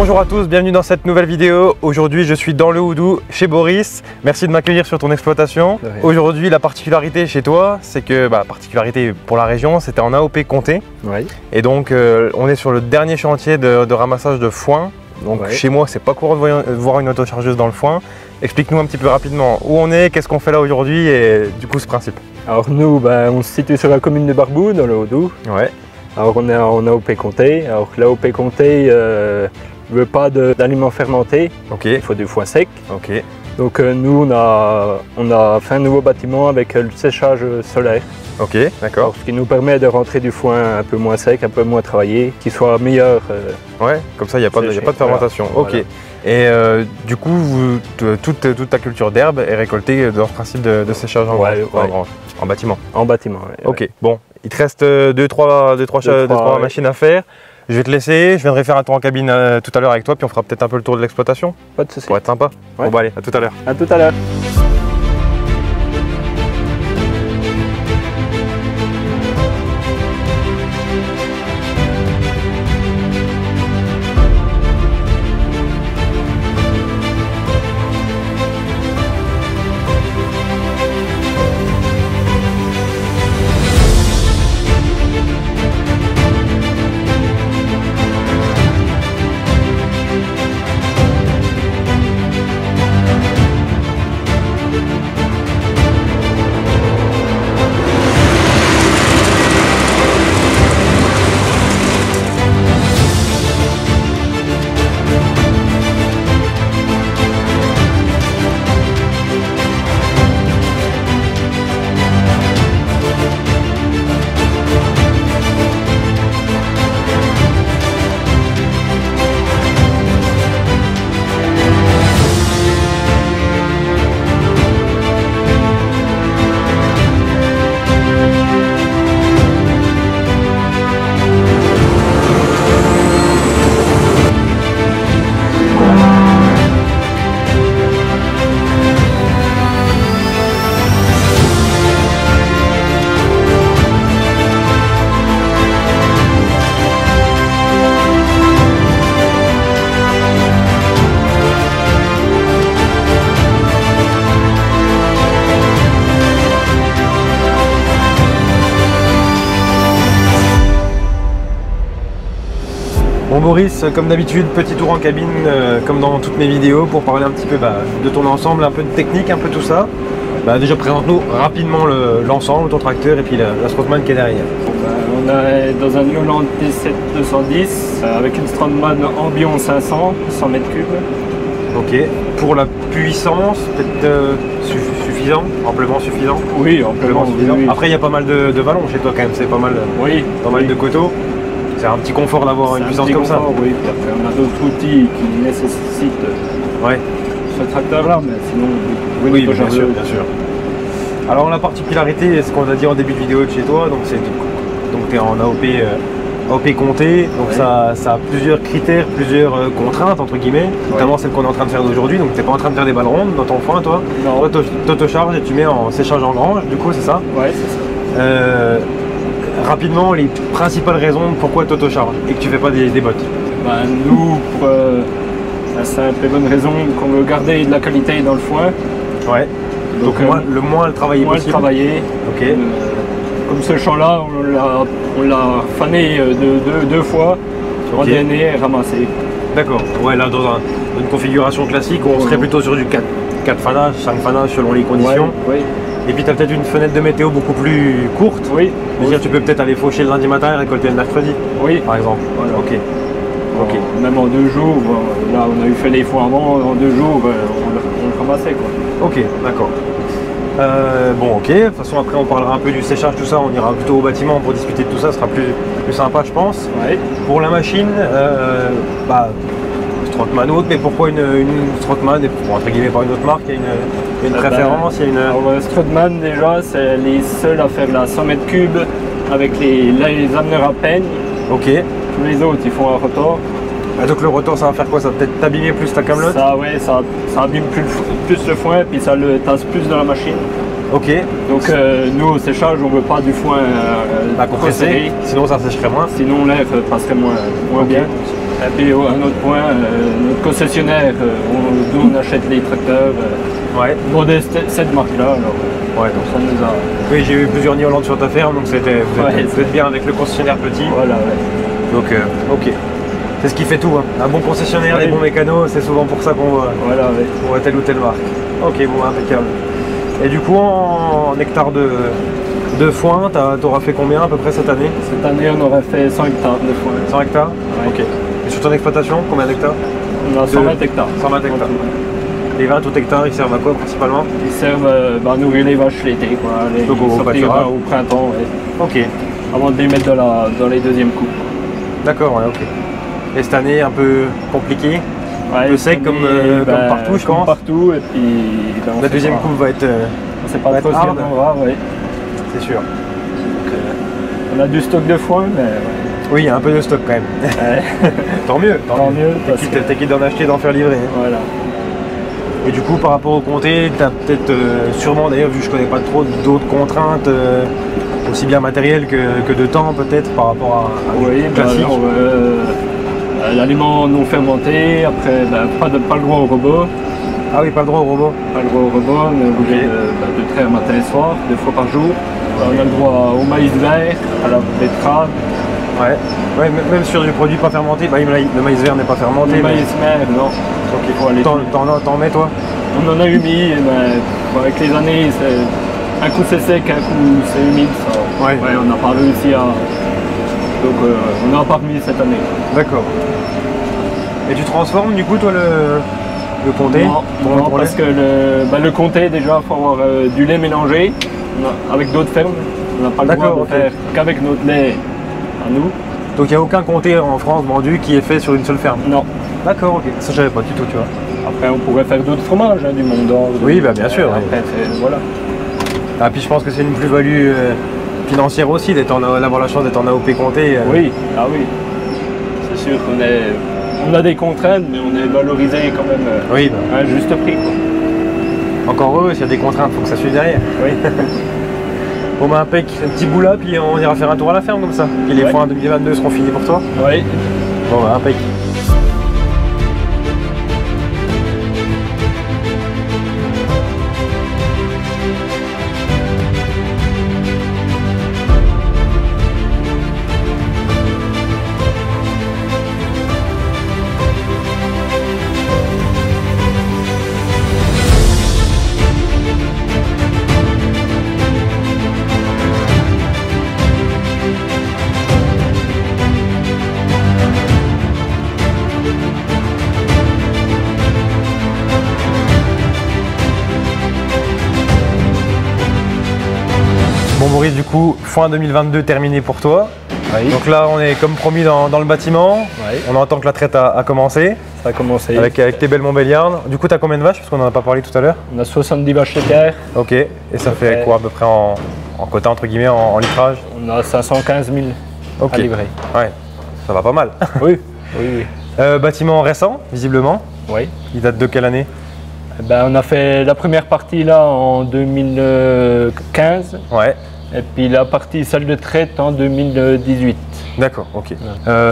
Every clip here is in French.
Bonjour à tous, bienvenue dans cette nouvelle vidéo. Aujourd'hui je suis dans le Houdou chez Boris. Merci de m'accueillir sur ton exploitation. Aujourd'hui la particularité chez toi, c'est que, particularité pour la région, c'était en AOP Comté. Oui. Et donc on est sur le dernier chantier de ramassage de foin. Donc chez moi c'est pas courant de voir une autochargeuse dans le foin. Explique-nous un petit peu rapidement où on est, qu'est-ce qu'on fait là aujourd'hui et du coup ce principe. Alors nous, on se situe sur la commune de Barboux, dans le Houdou. Ouais. Alors on est en AOP Comté. Alors l'AOP Comté ne veut pas d'aliments fermentés. Ok. Il faut du foin sec. Ok. Donc nous on a fait un nouveau bâtiment avec le séchage solaire. Ok, d'accord. Ce qui nous permet de rentrer du foin un peu moins sec, un peu moins travaillé, qui soit meilleur. Ouais, comme ça il n'y a pas de fermentation. Voilà. Ok. Et du coup, toute ta culture d'herbe est récoltée dans ce principe de séchage en bâtiment. En bâtiment. Ouais, ok, bon, il te reste 2-3 machines à faire. Je vais te laisser, je viendrai faire un tour en cabine tout à l'heure avec toi, puis on fera peut-être un peu le tour de l'exploitation. Pas de soucis. Pour être sympa. Ouais. Bon, allez, à tout à l'heure. À tout à l'heure. Bon Boris, comme d'habitude, petit tour en cabine comme dans toutes mes vidéos pour parler un petit peu de ton ensemble, un peu de technique, un peu tout ça. Déjà présente-nous rapidement l'ensemble, ton tracteur et puis la Strotman qui est derrière. On est dans un Newland T7-210 avec une Strotman Ambion 500, 100 m3. Ok, pour la puissance, peut-être suffisant, amplement suffisant. Oui, amplement suffisant. Oui. Après il y a pas mal de vallons chez toi quand même, c'est pas mal, mal de coteaux. C'est un petit confort d'avoir une puissance comme ça. Oui, puis après on a d'autres outils qui nécessitent ce tracteur-là, mais sinon... Oui, bien sûr, bien sûr. Alors la particularité, ce qu'on a dit en début de vidéo de chez toi, donc tu es en AOP Comté, donc ça a plusieurs critères, plusieurs contraintes entre guillemets, notamment celle qu'on est en train de faire d'aujourd'hui, donc tu n'es pas en train de faire des balles rondes dans ton foin toi. Non. Toi t'autocharges et tu mets en séchage en grange, du coup c'est ça? Ouais, c'est ça. Rapidement, les principales raisons pourquoi tu autocharges et que tu fais pas des bottes. Nous, pour la simple et bonne raison qu'on veut garder de la qualité dans le foin. Ouais. Donc le moins le travailler possible. Ok. Comme ce champ-là, on l'a fané deux fois, redonné et ramassé. D'accord. Ouais, là dans une configuration classique, on serait plutôt sur du 4 fanages, 5 fanages selon les conditions. Ouais, Et puis tu as peut-être une fenêtre de météo beaucoup plus courte. Oui. C'est-à-dire tu peux peut-être aller faucher le lundi matin et récolter le mercredi. Oui. Par exemple. Voilà. Ok. Ok. Même en 2 jours, là on a eu fait les foins avant, en 2 jours on le ramassait quoi. Ok, d'accord. Bon ok, de toute façon après on parlera un peu du séchage, tout ça, on ira plutôt au bâtiment pour discuter de tout ça, ce sera plus sympa je pense. Ouais. Pour la machine, Strotman ou autre, mais pourquoi une Strotman et pour, entre guillemets pas une autre marque, il y a une préférence, il y a une... Alors, Strotman déjà c'est les seuls à faire la 100 m3 avec les ameneurs à peigne. Ok. Tous les autres ils font un rotor. Ah, donc le rotor ça va faire quoi? Ça va peut-être t'abîmer plus ta camelote? Ça ouais, ça abîme plus le foin et puis ça le tasse plus dans la machine. Ok. Donc nous au séchage on veut pas du foin compressé, sinon ça sécherait moins. Sinon l'air passerait moins bien. Et puis un autre point, notre concessionnaire, d'où on achète les tracteurs, modeste cette marque-là. Ouais, donc ça nous a... Oui, j'ai eu plusieurs New-Holland sur ta ferme, donc vous êtes bien avec le concessionnaire petit. Voilà, donc ok. C'est ce qui fait tout, hein. Un bon concessionnaire, des bons mécanos, c'est souvent pour ça qu'on voit telle ou telle marque. Ok, bon, impeccable. Et du coup, en hectares de foin, tu auras fait combien à peu près cette année? Cette année, on aurait fait 100 hectares de foin. 100 hectares? Ok. Et sur ton exploitation, combien d'hectares? On a 120 hectares. 120 hectares. Les 20 autres hectares, ils servent à quoi principalement? Ils servent à nourrir les vaches l'été, quoi. Donc au printemps, Ok. Avant de les mettre dans les deuxièmes coupes. D'accord, ok. Et cette année, un peu compliqué, un peu sec comme partout, je pense. Partout, et puis la deuxième coupe va être. On sait pas trop si on en aura, c'est sûr. Donc, on a du stock de foin, mais. Oui, il y a un peu de stock quand même. Tant mieux. T'es quitte d'en acheter, d'en faire livrer. Hein. Voilà. Et du coup, par rapport au comté, tu as peut-être sûrement, d'ailleurs, vu que je connais pas trop, d'autres contraintes, aussi bien matérielles que de temps, peut-être, par rapport à classique. L'aliment non fermenté, après, pas le droit au robot. Ah oui, pas le droit au robot. Pas le droit au robot, on est obligé de traire matin et soir, 2 fois par jour. On a le droit au maïs vert, à la betterave. Ouais, même sur du produit pas fermenté, le maïs vert n'est pas fermenté. Le maïs vert, non. Donc il faut aller. T'en mets toi? On en a eu mis, avec les années, un coup c'est sec, un coup c'est humide. Ça. Ouais, on n'a pas réussi à. Donc on n'a pas remis cette année. D'accord. Et tu transformes du coup toi le comté? Non, parce que le comté déjà il faut avoir du lait mélangé avec d'autres fermes. On n'a pas le droit de faire qu'avec notre lait à nous. Donc il n'y a aucun comté en France vendu qui est fait sur une seule ferme? Non. D'accord, ok. Ça je savais pas du tout, tu vois. Après on pourrait faire d'autres fromages, hein, du Mont d'Or. Oui, bien sûr. Après, voilà. Ah, puis je pense que c'est une plus-value financière aussi d'avoir la chance d'être en AOP comté. Oui, c'est sûr qu'on a des contraintes, mais on est valorisé quand même à un juste prix. Quoi. Encore heureux, s'il y a des contraintes, il faut que ça suive derrière. Oui. Bon bah impec, un petit bout là, puis on ira faire un tour à la ferme comme ça. Et les foins 2022 seront finis pour toi? Oui. Bon bah impec. Bon Maurice, du coup, foin 2022 terminé pour toi. Oui. Donc là, on est comme promis dans le bâtiment. Oui. On entend que la traite a commencé. Ça a commencé. Avec tes belles Montbéliardes. Du coup, tu as combien de vaches? Parce qu'on n'en a pas parlé tout à l'heure. On a 70 vaches laitières. Ok. Et ça fait quoi à peu près en quota, entre guillemets, en litrage? On a 515 000 à livrer. Ouais, ça va pas mal. Oui. Bâtiment récent, visiblement. Oui. Il date de quelle année? On a fait la première partie là en 2015. Ouais. Et puis la partie salle de traite en 2018. D'accord, ok. Ouais.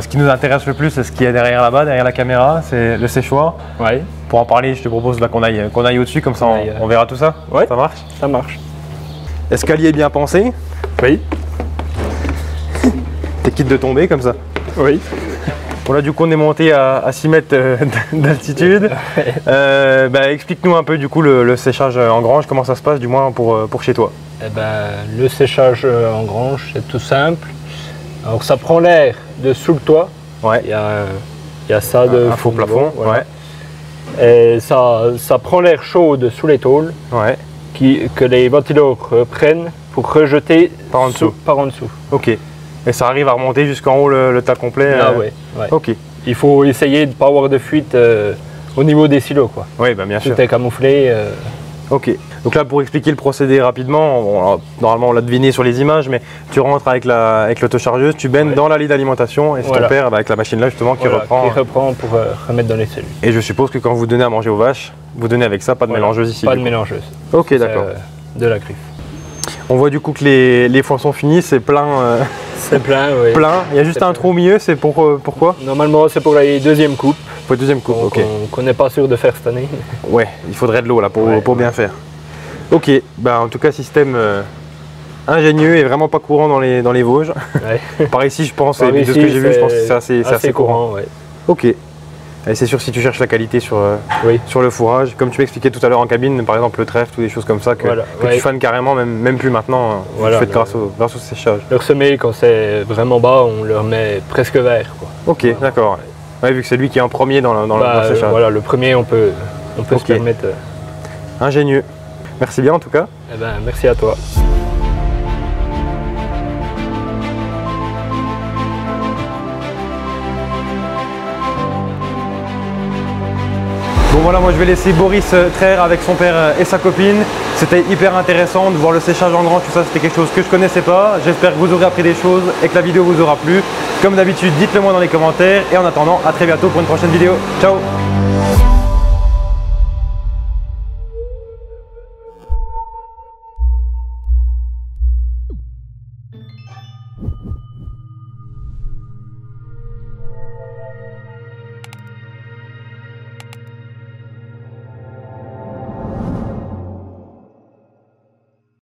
Ce qui nous intéresse le plus, c'est ce qu'il y a derrière là-bas, derrière la caméra, c'est le séchoir. Ouais. Pour en parler, je te propose qu'on aille au-dessus, comme ça on verra tout ça. Ouais. Ça marche? Ça marche. Escalier bien pensé? Oui. T'es quitte de tomber comme ça? Oui. Bon là du coup on est monté à 6 mètres d'altitude. Explique-nous un peu du coup le séchage en grange, comment ça se passe du moins pour chez toi? Le séchage en grange c'est tout simple. Alors ça prend l'air de sous le toit. Ouais. Il y a ça de un faux plafond. Voilà. Ouais. Et ça prend l'air chaud de sous les tôles. Ouais. Que les ventilateurs prennent pour rejeter par en dessous. Ok. Et ça arrive à remonter jusqu'en haut le tas complet? Ah ouais. Ok. Il faut essayer de ne pas avoir de fuite au niveau des silos, quoi. Oui, bien sûr. Tout est camouflé. Ok. Donc là, pour expliquer le procédé rapidement, normalement on l'a deviné sur les images, mais tu rentres avec l'autochargeuse, tu baignes dans la lit d'alimentation et c'est ton père avec la machine là justement qui reprend pour remettre dans les cellules. Et je suppose que quand vous donnez à manger aux vaches, vous donnez avec ça, pas de mélangeuse ici? Pas de mélangeuse. Ok, d'accord. De la griffe. On voit du coup que les foins sont finis, c'est plein. C'est plein, oui. Plein. Il y a juste un trou au milieu, c'est pourquoi? Normalement, c'est pour la deuxième coupe. Pour la deuxième coupe, ok. Qu'on n'est pas sûr de faire cette année. Ouais, il faudrait de l'eau là pour bien faire. Ok, bah en tout cas système ingénieux et vraiment pas courant dans les Vosges. Ouais. Par ici je pense, et de ce que j'ai vu, je pense que c'est assez courant. Ouais. Ok. Et c'est sûr si tu cherches la qualité sur le fourrage, comme tu m'expliquais tout à l'heure en cabine, par exemple le trèfle ou des choses comme ça que tu fanes carrément, même plus maintenant, tu fais grâce au séchage. Le semer quand c'est vraiment bas, on le remet presque vert. Quoi. Ok, d'accord. Ouais, vu que c'est lui qui est en premier dans le séchage. Voilà, le premier on peut se permettre. Ingénieux. Merci bien en tout cas. Eh ben, merci à toi. Bon voilà, moi je vais laisser Boris traire avec son père et sa copine. C'était hyper intéressant de voir le séchage en grand, tout ça c'était quelque chose que je connaissais pas. J'espère que vous aurez appris des choses et que la vidéo vous aura plu. Comme d'habitude, dites-le moi dans les commentaires et en attendant, à très bientôt pour une prochaine vidéo. Ciao!